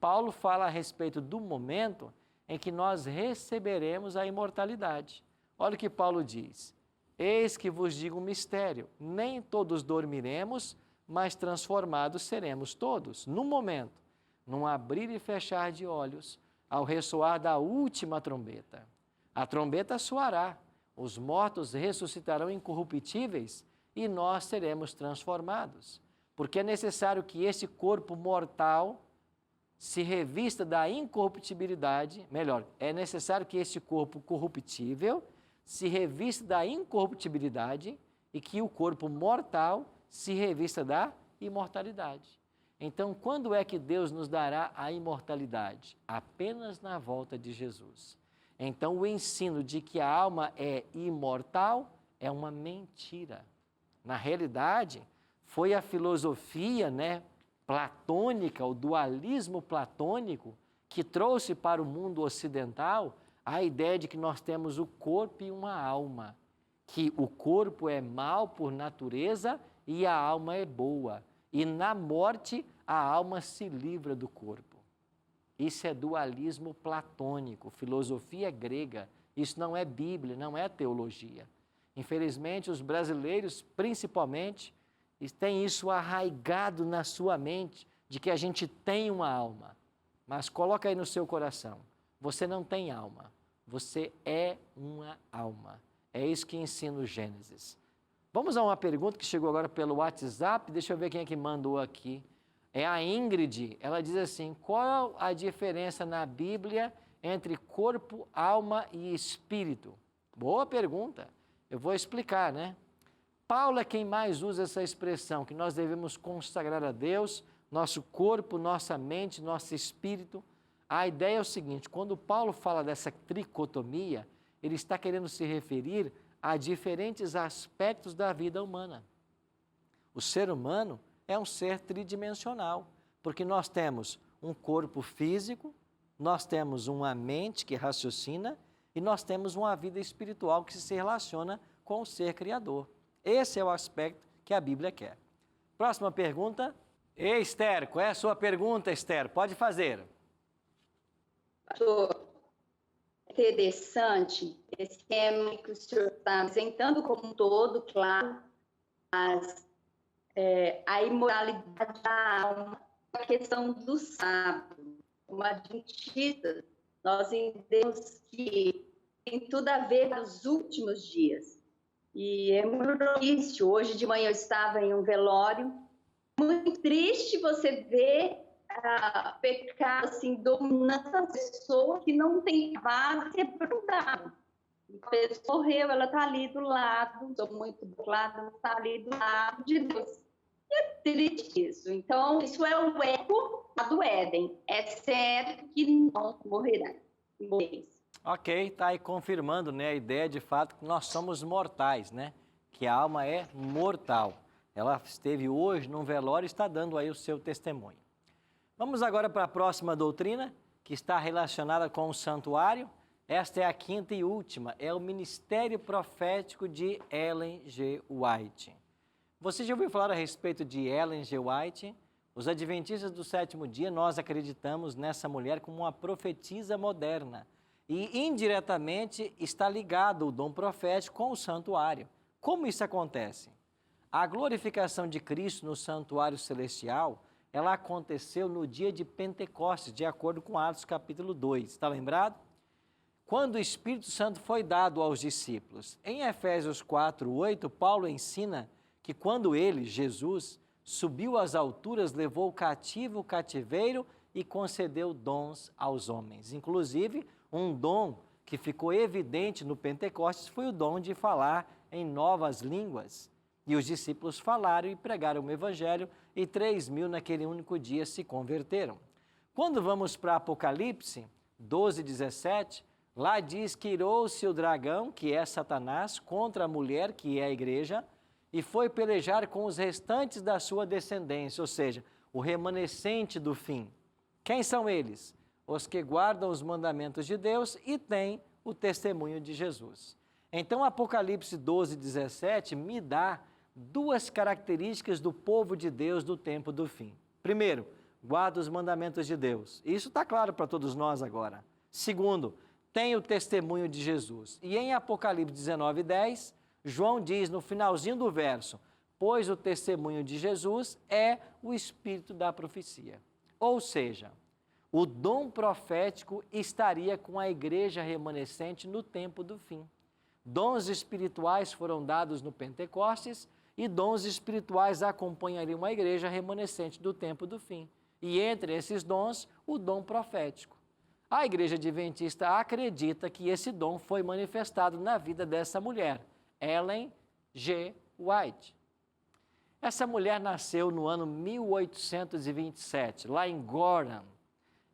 Paulo fala a respeito do momento em que nós receberemos a imortalidade. Olha o que Paulo diz: eis que vos digo um mistério, nem todos dormiremos, mas transformados seremos todos, num momento, num abrir e fechar de olhos, ao ressoar da última trombeta. A trombeta soará, os mortos ressuscitarão incorruptíveis e nós seremos transformados. Porque é necessário que esse corpo mortal se revista da incorruptibilidade, melhor, é necessário que esse corpo corruptível se revista da incorruptibilidade e que o corpo mortal se revista da imortalidade. Então, quando é que Deus nos dará a imortalidade? Apenas na volta de Jesus. Então, o ensino de que a alma é imortal é uma mentira. Na realidade, foi a filosofia, platônica, o dualismo platônico, que trouxe para o mundo ocidental a ideia de que nós temos o corpo e uma alma, que o corpo é mau por natureza e a alma é boa. E na morte, a alma se livra do corpo. Isso é dualismo platônico, filosofia grega. Isso não é Bíblia, não é teologia. Infelizmente, os brasileiros, principalmente, têm isso arraigado na sua mente, de que a gente tem uma alma. Mas coloca aí no seu coração, você não tem alma, você é uma alma. É isso que ensina o Gênesis. Vamos a uma pergunta que chegou agora pelo WhatsApp, deixa eu ver quem é que mandou aqui. É a Ingrid, ela diz assim: qual a diferença na Bíblia entre corpo, alma e espírito? Boa pergunta. Eu vou explicar, Paulo é quem mais usa essa expressão, que nós devemos consagrar a Deus, nosso corpo, nossa mente, nosso espírito. A ideia é o seguinte: quando Paulo fala dessa tricotomia, ele está querendo se referir a diferentes aspectos da vida humana. O ser humano é um ser tridimensional, porque nós temos um corpo físico, nós temos uma mente que raciocina e nós temos uma vida espiritual que se relaciona com o ser criador. Esse é o aspecto que a Bíblia quer. Próxima pergunta. Ei, Esther, qual é a sua pergunta, Esther? Pode fazer. Pastor, interessante esse tema que o senhor está apresentando como um todo, claro, mas a imoralidade da alma, a questão do sábado, como adventistas, nós entendemos que tem tudo a ver com os últimos dias. E é muito triste. Hoje de manhã eu estava em um velório. Muito triste você ver pecado assim, dominando a pessoa que não tem base aprofundada. A pessoa morreu, ela está ali do lado, estou muito do lado, está ali do lado de Deus. É triste isso. Então, isso é o eco do Éden. É certo que não morrerá. Ok, está aí confirmando, a ideia de fato que nós somos mortais, que a alma é mortal. Ela esteve hoje num velório e está dando aí o seu testemunho. Vamos agora para a próxima doutrina, que está relacionada com o santuário. Esta é a quinta e última, é o ministério profético de Ellen G. White. Você já ouviu falar a respeito de Ellen G. White? Os adventistas do sétimo dia, nós acreditamos nessa mulher como uma profetisa moderna. E indiretamente está ligado o dom profético com o santuário. Como isso acontece? A glorificação de Cristo no santuário celestial, ela aconteceu no dia de Pentecostes, de acordo com Atos capítulo 2. Está lembrado? Quando o Espírito Santo foi dado aos discípulos. Em Efésios 4:8, Paulo ensina que quando ele, Jesus, subiu às alturas, levou o cativo o cativeiro e concedeu dons aos homens. Inclusive, um dom que ficou evidente no Pentecostes foi o dom de falar em novas línguas. E os discípulos falaram e pregaram o evangelho, e 3.000 naquele único dia se converteram. Quando vamos para Apocalipse 12:17, lá diz que irou-se o dragão, que é Satanás, contra a mulher, que é a igreja, e foi pelejar com os restantes da sua descendência, ou seja, o remanescente do fim. Quem são eles? Os que guardam os mandamentos de Deus e têm o testemunho de Jesus. Então, Apocalipse 12:17 me dá duas características do povo de Deus do tempo do fim. Primeiro, guarda os mandamentos de Deus. Isso está claro para todos nós agora. Segundo, tem o testemunho de Jesus. E em Apocalipse 19:10, João diz no finalzinho do verso, pois o testemunho de Jesus é o espírito da profecia. Ou seja, o dom profético estaria com a igreja remanescente no tempo do fim. Dons espirituais foram dados no Pentecostes e dons espirituais acompanhariam a igreja remanescente do tempo do fim. E entre esses dons, o dom profético. A igreja adventista acredita que esse dom foi manifestado na vida dessa mulher, Ellen G. White. Essa mulher nasceu no ano 1827, lá em Gorham.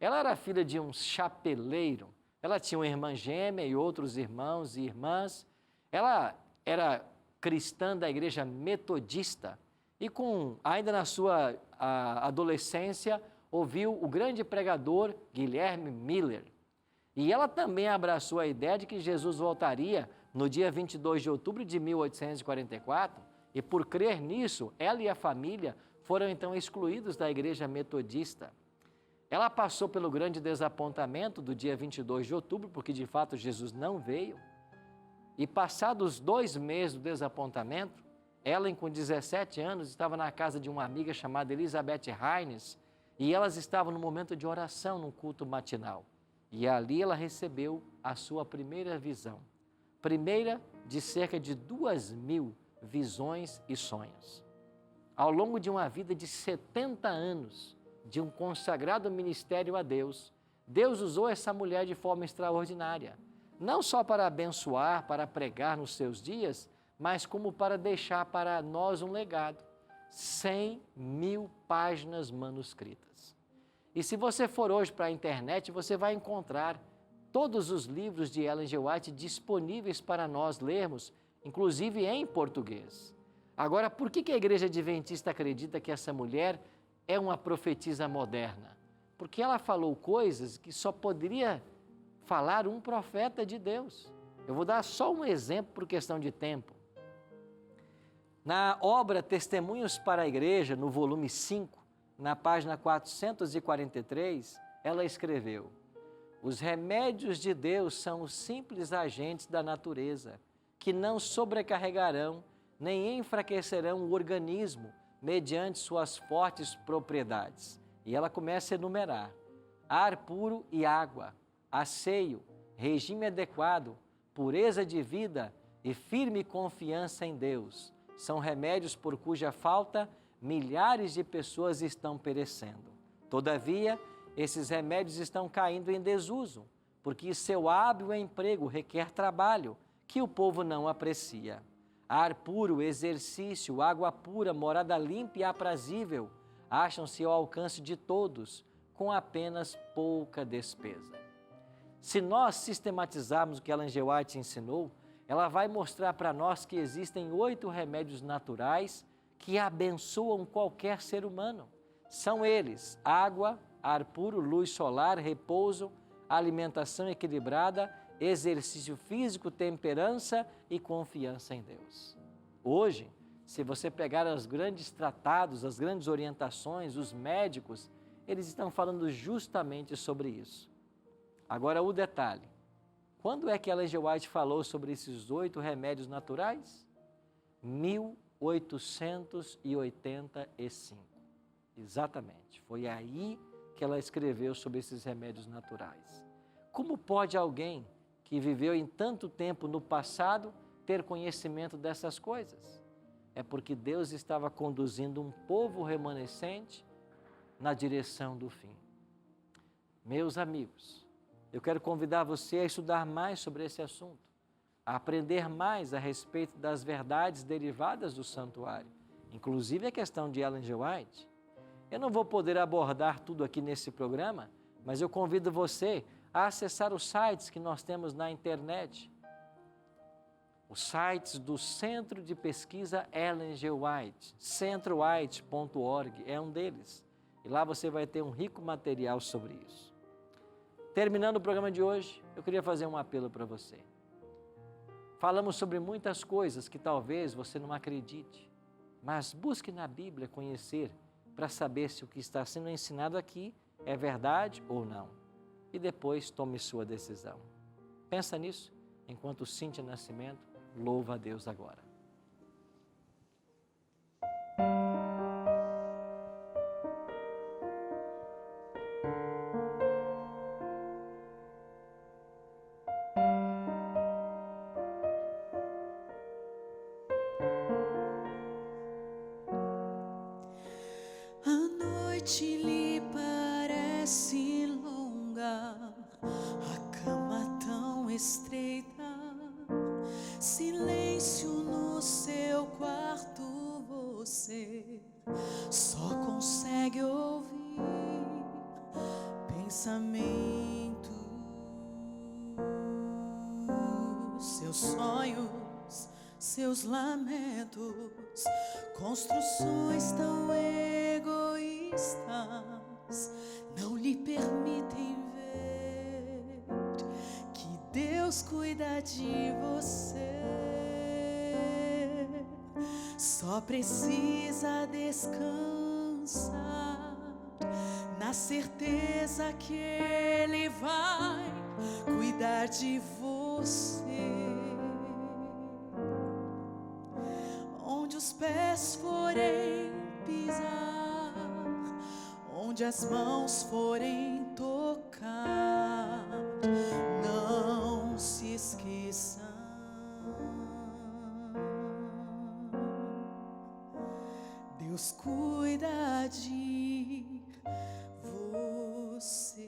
Ela era filha de um chapeleiro. Ela tinha uma irmã gêmea e outros irmãos e irmãs. Ela era cristã da igreja metodista e ainda na sua adolescência ouviu o grande pregador Guilherme Miller. E ela também abraçou a ideia de que Jesus voltaria no dia 22 de outubro de 1844 e por crer nisso, ela e a família foram então excluídos da igreja metodista. Ela passou pelo grande desapontamento do dia 22 de outubro, porque de fato Jesus não veio. E passados 2 meses do desapontamento, Ellen, com 17 anos, estava na casa de uma amiga chamada Elizabeth Hines, e elas estavam no momento de oração, num culto matinal. E ali ela recebeu a sua primeira visão. Primeira de cerca de 2.000 visões e sonhos. Ao longo de uma vida de 70 anos, de um consagrado ministério a Deus, Deus usou essa mulher de forma extraordinária, não só para abençoar, para pregar nos seus dias, mas como para deixar para nós um legado, 100.000 páginas manuscritas. E se você for hoje para a internet, você vai encontrar todos os livros de Ellen G. White disponíveis para nós lermos, inclusive em português. Agora, por que a igreja adventista acredita que essa mulher é uma profetisa moderna? Porque ela falou coisas que só poderia falar um profeta de Deus. Eu vou dar só um exemplo por questão de tempo. Na obra Testemunhos para a Igreja, no volume 5, na página 443, ela escreveu: os remédios de Deus são os simples agentes da natureza, que não sobrecarregarão nem enfraquecerão o organismo mediante suas fortes propriedades. E ela começa a enumerar: ar puro e água, asseio, regime adequado, pureza de vida e firme confiança em Deus. São remédios por cuja falta milhares de pessoas estão perecendo. Todavia, esses remédios estão caindo em desuso, porque seu hábil emprego requer trabalho que o povo não aprecia. Ar puro, exercício, água pura, morada limpa e aprazível acham-se ao alcance de todos, com apenas pouca despesa. Se nós sistematizarmos o que Ellen G. White ensinou, ela vai mostrar para nós que existem 8 remédios naturais que abençoam qualquer ser humano. São eles: água, ar puro, luz solar, repouso, alimentação equilibrada, exercício físico, temperança e confiança em Deus. Hoje, se você pegar os grandes tratados, as grandes orientações, os médicos, eles estão falando justamente sobre isso. Agora, o detalhe: quando é que Ellen G. White falou sobre esses 8 remédios naturais? 1885. Exatamente. Foi aí que ela escreveu sobre esses remédios naturais. Como pode alguém que viveu em tanto tempo no passado ter conhecimento dessas coisas? é porque Deus estava conduzindo um povo remanescente na direção do fim. Meus amigos, eu quero convidar você a estudar mais sobre esse assunto, a aprender mais a respeito das verdades derivadas do santuário, inclusive a questão de Ellen G. White. Eu não vou poder abordar tudo aqui nesse programa, mas eu convido você a acessar os sites que nós temos na internet, os sites do Centro de Pesquisa Ellen G. White, centrowhite.org é um deles. E lá você vai ter um rico material sobre isso. Terminando o programa de hoje, eu queria fazer um apelo para você. Falamos sobre muitas coisas que talvez você não acredite, mas busque na Bíblia conhecer para saber se o que está sendo ensinado aqui é verdade ou não. E depois tome sua decisão. Pensa nisso enquanto Cíntia Nascimento louva a Deus agora. A noite lhe parece longa, a cama tão estreita, silêncio no seu quarto, você só consegue ouvir pensamentos, seus sonhos, seus lamentos, construções tão egoístas não lhe permitem ver que Deus cuida de você. Só precisa descansar na certeza que Ele vai cuidar de você. Onde os pés forem pisar, onde as mãos forem tocar, não se esqueçam. Deus cuida de você.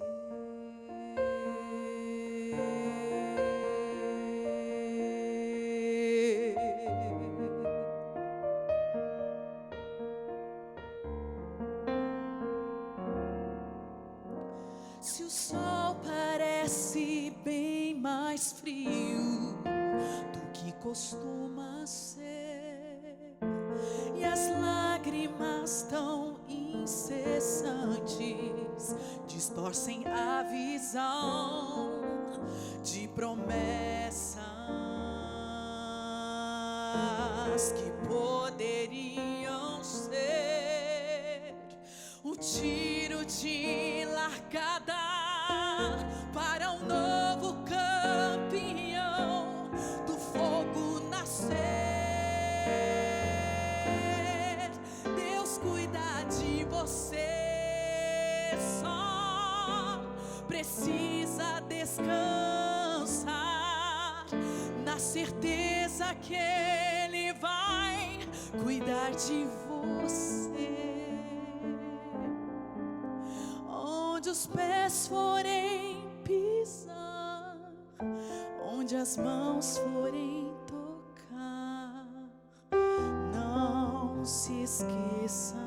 Se o sol parece bem mais frio do que costuma ser, e as lágrimas tão incessantes distorcem a visão de promessas que poderiam ser um tiro de largada para um novo campeão do fogo nascer. Deus cuida de você, só precisa descansar na certeza que Ele vai cuidar de você. Onde os pés forem pisar, onde as mãos forem tocar, não se esqueçam.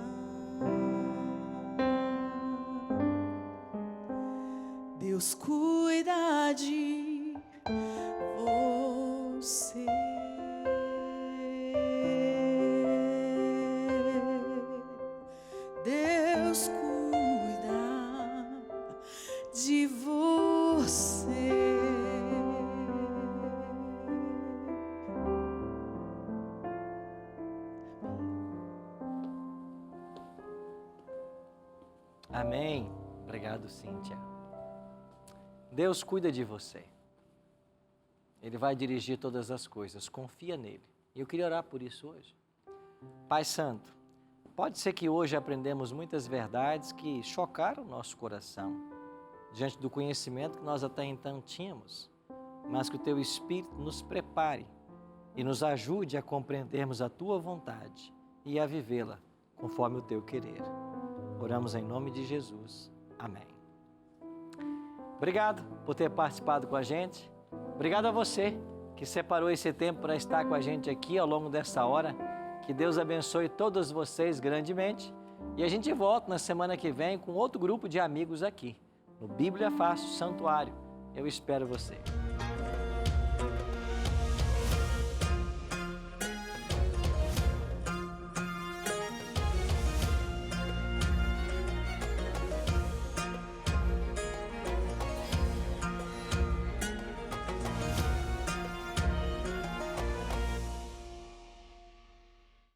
Deus cuida de você. Deus cuida de você. Amém. Obrigado, Cíntia. Deus cuida de você. Ele vai dirigir todas as coisas. Confia nele. E eu queria orar por isso hoje. Pai Santo, pode ser que hoje aprendemos muitas verdades que chocaram o nosso coração, diante do conhecimento que nós até então tínhamos, mas que o Teu Espírito nos prepare e nos ajude a compreendermos a Tua vontade e a vivê-la conforme o Teu querer. Oramos em nome de Jesus. Amém. Obrigado por ter participado com a gente. Obrigado a você que separou esse tempo para estar com a gente aqui ao longo dessa hora. Que Deus abençoe todos vocês grandemente. E a gente volta na semana que vem com outro grupo de amigos aqui, no Bíblia Fácil Santuário. Eu espero você.